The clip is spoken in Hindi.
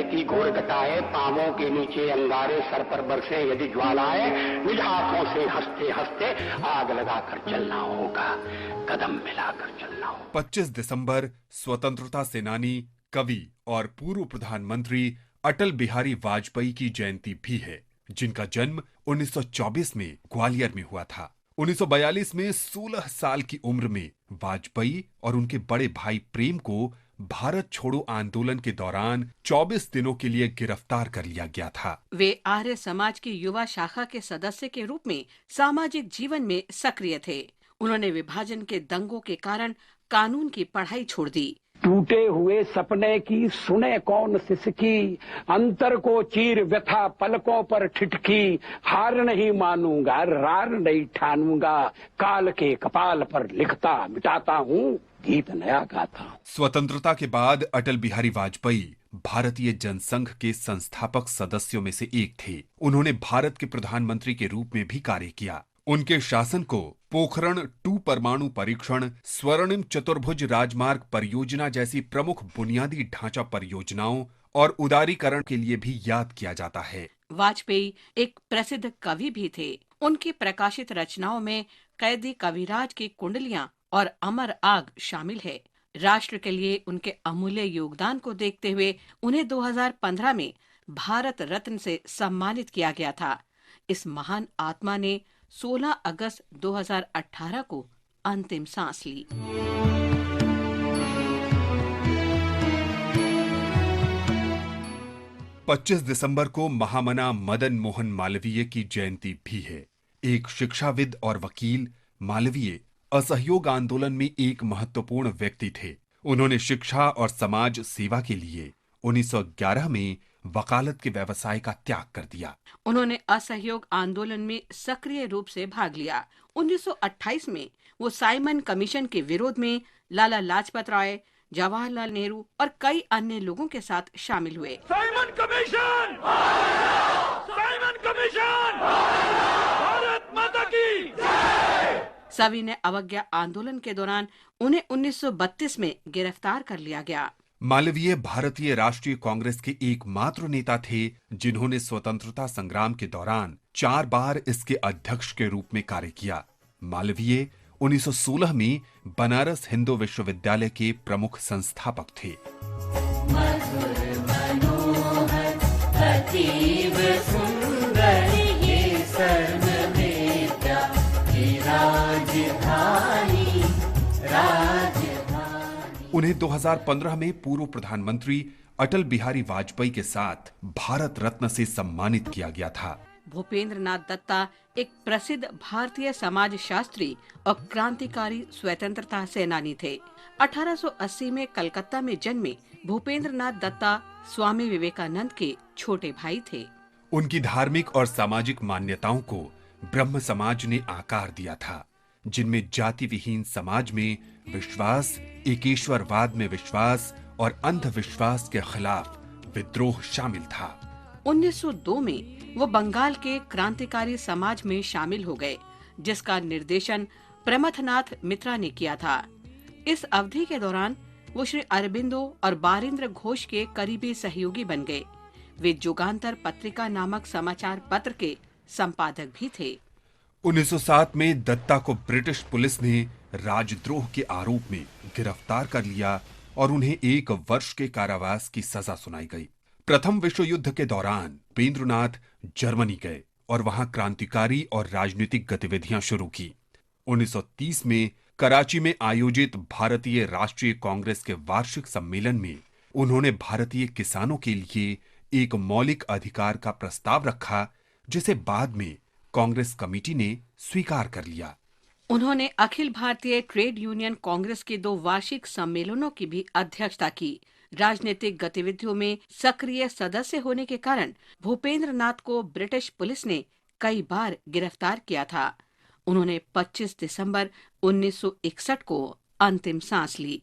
बहती घोर घटाए, पांवों के नीचे अंगारे, सर पर बरसे यदि ज्वालाएं, निज हाथों से हंसते हंसते आग लगाकर चलना होगा, कदम मिलाकर चलना होगा। 25 दिसंबर स्वतंत्रता सेनानी, कवि और पूर्व प्रधानमंत्री अटल बिहारी वाजपेयी की जयंती भी है, जिनका जन्म 1924 में ग्वालियर में हुआ था। 1942 में 16 साल की उम्र में वाजपेयी और उनके बड़े भाई प्रेम को भारत छोड़ो आंदोलन के दौरान 24 दिनों के लिए गिरफ्तार कर लिया गया था। वे आर्य समाज की युवा शाखा के सदस्य के रूप में सामाजिक जीवन में सक्रिय थे। उन्होंने विभाजन के दंगों के कारण कानून की पढ़ाई छोड़ दी। टूटे हुए सपने की सुने कौन सिसकी, अंतर को चीर व्यथा पलकों पर ठिठकी, हार नहीं मानूंगा रार नहीं ठानूंगा, काल के कपाल पर लिखता मिटाता हूँ, गीत नया गाता हूँ। स्वतंत्रता के बाद अटल बिहारी वाजपेयी भारतीय जनसंघ के संस्थापक सदस्यों में से एक थे। उन्होंने भारत के प्रधानमंत्री के रूप में भी कार्य किया। उनके शासन को पोखरण 2 परमाणु परीक्षण, स्वर्णिम चतुर्भुज राजमार्ग परियोजना जैसी प्रमुख बुनियादी ढांचा परियोजनाओं और उदारीकरण के लिए भी याद किया जाता है। वाजपेयी एक प्रसिद्ध कवि भी थे। उनकी प्रकाशित रचनाओं में कैदी कविराज की कुंडलियां और अमर आग शामिल है। राष्ट्र के लिए उनके अमूल्य योगदान को देखते हुए उन्हें 2015 में भारत रत्न से सम्मानित किया गया था। इस महान आत्मा ने 16 अगस्त 2018 को अंतिम सांस ली। 25 दिसंबर को महामना मदन मोहन मालवीय की जयंती भी है। एक शिक्षाविद और वकील, मालवीय असहयोग आंदोलन में एक महत्वपूर्ण व्यक्ति थे। उन्होंने शिक्षा और समाज सेवा के लिए 1911 में वकालत के व्यवसाय का त्याग कर दिया। उन्होंने असहयोग आंदोलन में सक्रिय रूप से भाग लिया। 1928 में वो साइमन कमीशन के विरोध में लाला लाजपत राय, जवाहरलाल नेहरू और कई अन्य लोगों के साथ शामिल हुए। Simon commission! Simon commission! Bharat माता की जय! सविनय अवज्ञा आंदोलन के दौरान उन्हें 1932 में गिरफ्तार कर लिया गया। मालवीय भारतीय राष्ट्रीय कांग्रेस के एकमात्र नेता थे जिन्होंने स्वतंत्रता संग्राम के दौरान 4 बार इसके अध्यक्ष के रूप में कार्य किया। मालवीय 1916 में बनारस हिंदू विश्वविद्यालय के प्रमुख संस्थापक थे। मधुर मनोहर अतीव सुंदर ये सर्व विद्या की राजधानी उन्हें 2015 में पूर्व प्रधानमंत्री अटल बिहारी वाजपेयी के साथ भारत रत्न से सम्मानित किया गया था। भूपेंद्र नाथ दत्ता एक प्रसिद्ध भारतीय समाज शास्त्री और क्रांतिकारी स्वतंत्रता सेनानी थे। 1880 में कलकत्ता में जन्मे भूपेंद्र नाथ दत्ता स्वामी विवेकानंद के छोटे भाई थे। उनकी धार्मिक और सामाजिक मान्यताओं को ब्रह्म समाज ने आकार दिया था, जिनमें जाति विहीन समाज में विश्वास, एकेश्वरवाद में विश्वास और अंधविश्वास के खिलाफ विद्रोह शामिल था। 1902 में वो बंगाल के क्रांतिकारी समाज में शामिल हो गए, जिसका निर्देशन प्रमथनाथ मित्रा ने किया था। इस अवधि के दौरान वो श्री अरबिंदो और बारिंद्र घोष के करीबी सहयोगी बन गए। वे जुगांतर पत्रिका नामक समाचार पत्र के संपादक भी थे। 1907 में दत्ता को ब्रिटिश पुलिस ने राजद्रोह के आरोप में गिरफ्तार कर लिया और उन्हें 1 वर्ष के कारावास की सजा सुनाई गई। प्रथम विश्व युद्ध के दौरान भूपेंद्रनाथ जर्मनी गए और वहां क्रांतिकारी और राजनीतिक गतिविधियां शुरू की। 1930 में कराची में आयोजित भारतीय राष्ट्रीय कांग्रेस के वार्षिक सम्मेलन में उन्होंने भारतीय किसानों के लिए एक मौलिक अधिकार का प्रस्ताव रखा, जिसे बाद में कांग्रेस कमेटी ने स्वीकार कर लिया। उन्होंने अखिल भारतीय ट्रेड यूनियन कांग्रेस के 2 वार्षिक सम्मेलनों की भी अध्यक्षता की। राजनीतिक गतिविधियों में सक्रिय सदस्य होने के कारण भूपेंद्र नाथ को ब्रिटिश पुलिस ने कई बार गिरफ्तार किया था। उन्होंने 25 दिसंबर 1961 को अंतिम सांस ली।